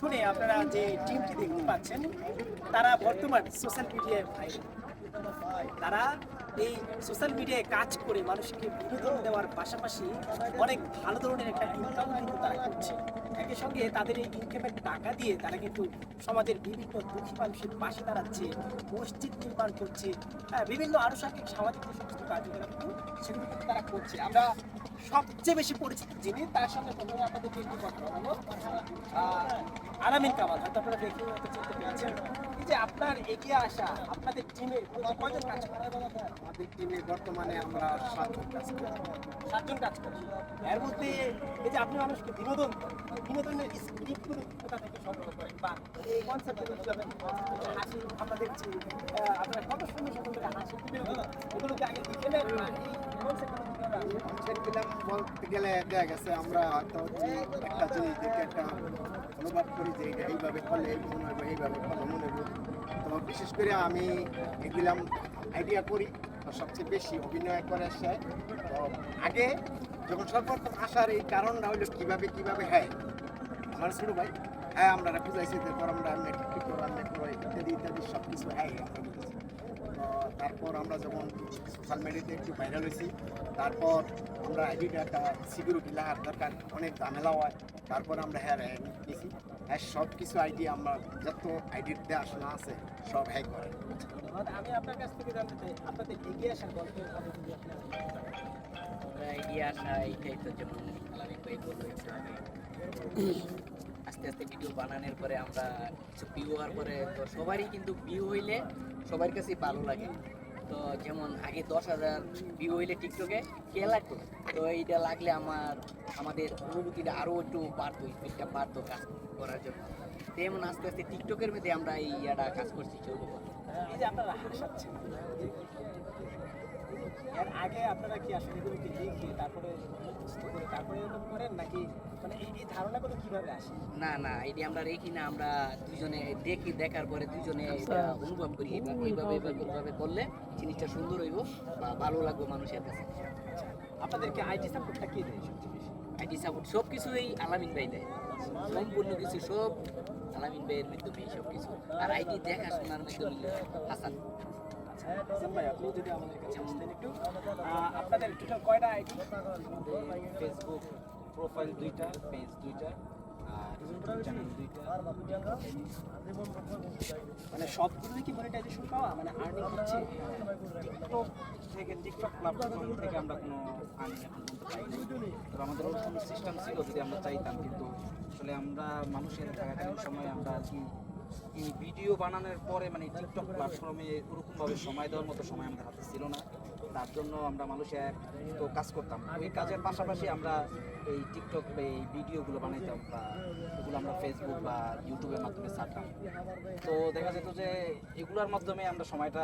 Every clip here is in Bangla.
শুনে আপনারা যে টিমটি দেখতে পাচ্ছেন তারা বর্তমান সোশ্যাল মিডিয়ায় ভাইরাল। তারা এই সোশ্যাল মিডিয়ায় কাজ করে মানুষকে বিনোদন দেওয়ার পাশাপাশি অনেক ভালো ধরনের একটা ইনকাম কিন্তু তারা করছে। একই সঙ্গে তাদের এই ইনকামের টাকা দিয়ে তারা কিন্তু সমাজের বিভিন্ন দুঃখী মানুষের পাশে দাঁড়াচ্ছে, মসজিদ নির্মাণ করছে, বিভিন্ন আনুষঙ্গিক সামাজিক যে সমস্ত কার্যকলাপ সেগুলো কিন্তু তারা করছে। আমরা সবচেয়ে বেশি পরিচিত যিনি তার সঙ্গে প্রথমে আপনাদের একটু কথা বলবো, আলামিন কামাল। হয়তো আপনারা দেখে হয়তো চিনতে পেরেছেন। এই যে আপনার এগিয়ে আসা, আপনাদের টিমে কয়জন কাজ করে? আমাদের টিমে বর্তমানে আমরা 7 জন কাজ করি। 7 জন কাজ করে। এর মধ্যে এই যে আপনি মানুষকে বিনোদন করেন, বিনোদনের স্ক্রিপ্টগুলো কোথা থেকে সংগ্রহ করেন বা এই কনসেপ্টগুলো কিভাবে হাসি আমরা দেখছি, আপনারা কত সুন্দর সুন্দর করে হাসি এগুলোকে আগে দেখে নেন না এই কনসেপ্টগুলো কিভাবে আসে? কনসেপ্ট ফিল্ম বলতে গেলে দেখা গেছে আমরা হয়তো হচ্ছে একটা জিনিস দেখে একটা অনুভব করি যে এটা এইভাবে করলে মনে হবে, এইভাবে করলে মনে হবে। তো বিশেষ করে আমি এগুলাম আইডিয়া করি, তো সবচেয়ে বেশি অভিনয় করে আসে। তো আগে যখন সর্বপ্রথম আসার এই কারণটা হলো কিভাবে হ্যাঁ আমার ছোটো ভাই হ্যাঁ আমরা বুঝাইছি যে তোর আমরা ঠিক করো ইত্যাদি ইত্যাদি সব কিছু হ্যাঁ আমরা বুঝেছি। তারপর আমরা যখন সোশ্যাল মিডিয়াতে একটু ভাইরাল হয়েছি, তারপর আমরা আইডিটা একটা সিকিউরিটি লাগার দরকার, অনেক ঝামেলা হয়। তারপর আমরা হ্যাঁ নিয়েছি, হ্যাঁ সব কিছু আইডি আমরা যত আইডির দেওয়া শোনা আছে সব হ্যাঁ করে। আমি আপনার কাছ থেকে জানতে চাই আপনাদের এগিয়ে আসার গল্পের কথা যদি আপনি আমরা এগিয়ে আসা এইটাই তো, যেমন আলামিন ভাই বললো একটু আগে, আস্তে আস্তে ভিডিও বানানোর পরে আমরা কিছু ভিউ হওয়ার পরে তো সবারই কিন্তু ভিউ হইলে সবার কাছেই ভালো লাগে। তো যেমন আগে 10,000 ভিউ হইলে টিকটকে কে লাগতো, তো এইটা লাগলে আমাদের অনুভূতিটা আরও একটু বাড়তো, স্পিডটা বাড়তো কাজ করার জন্য। তেমন আস্তে আস্তে টিকটকের মধ্যে আমরা এই ইয়াটা কাজ করছি চলবো। এই যে আপনারা হাসাচ্ছেন, এর আগে আপনারা কি আসলে এগুলোকে দেখে তারপরে মুখস্থ করে তারপরে এরকম করেন নাকি মানে এই ধারণাগুলো কিভাবে আসে? না না, এটি আমরা রেখি না, আমরা দুজনে দেখার পরে দুজনে এটা অনুভব করি এইভাবে করলে জিনিসটা সুন্দর হইব বা ভালো লাগবে মানুষের কাছে। আপনাদেরকে আইটি সাপোর্টটা কে দেয় সবচেয়ে বেশি? আইটি সাপোর্ট সব কিছুই আলামিন ভাই দেয়, সম্পূর্ণ কিছু সব আলামিন ভাইয়ের মাধ্যমে সব কিছু। আর আইটি দেখাশোনার মাধ্যমে হাসান। হাসান ভাই, আপনি যদি আমাদের কাছে আসতেন একটু, আপনাদের টোটাল কয়টা আইডি? ফেসবুক প্রোফাইল 2টা, পেজ 2টা, আর ইউটিউব চ্যানেল 2টা। মানে সবগুলোই কি মনিটাইজেশন পাওয়া মানে আর্নিং হচ্ছে? টিকটক প্ল্যাটফর্ম থেকে আমরা কোনো আর্নিং এখন পর্যন্ত পাই নাই। তবে আমাদের ওরকম সিস্টেম ছিল যদি আমরা চাইতাম, কিন্তু আসলে আমরা মানুষের থাকাকালীন সময় আমরা আর কি এই ভিডিও বানানোর পরে মানে টিকটক প্ল্যাটফর্মে ওরকমভাবে সময় দেওয়ার মতো সময় আমাদের হাতে ছিল না। তার জন্য আমরা মানুষের তো কাজ করতাম, ওই কাজের পাশাপাশি আমরা এই টিকটক বা এই ভিডিওগুলো বানাইতাম বা এগুলো আমরা ফেসবুক বা ইউটিউবের মাধ্যমে ছাড়তাম। তো দেখা যেত যে এগুলোর মাধ্যমে আমরা সময়টা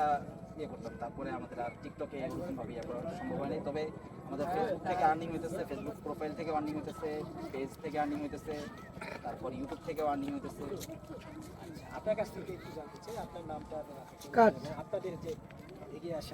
ইয়ে করতাম। তারপরে আমাদের আর টিকটকে এরকমভাবে ইয়ে করা সম্ভব হয়নি। তবে আমাদের ফেসবুক থেকে আর্নিং হইতেছে, ফেসবুক প্রোফাইল থেকে আর্নিং হইতেছে, পেজ থেকে আর্নিং হইতেছে, তারপর ইউটিউব থেকেও আর্নিং হইতেছে। আপনার কাছ থেকে একটু জানতে চাই আপনার নামটা, আপনাদের যে এগিয়ে আসা